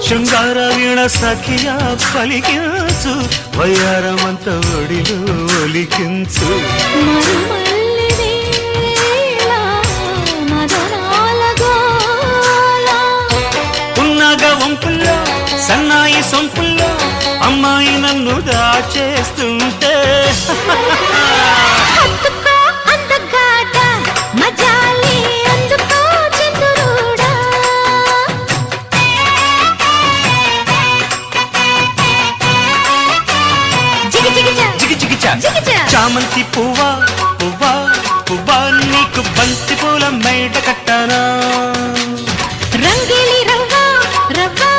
శృంగార వీణ సఖియా పలికించు వయ్యారమంత ఒడిలో ఒలికించు ఉన్నగ వంపుల్లో సన్నాయి సొంపుల్లో అమ్మాయి నన్ను దాచేస్తుంటే చామంతి పువ్వా పువ్వా పువ్వా నీకు బంతి పూల మేట కట్టానా రంగేలి రవ్వా రవ్వా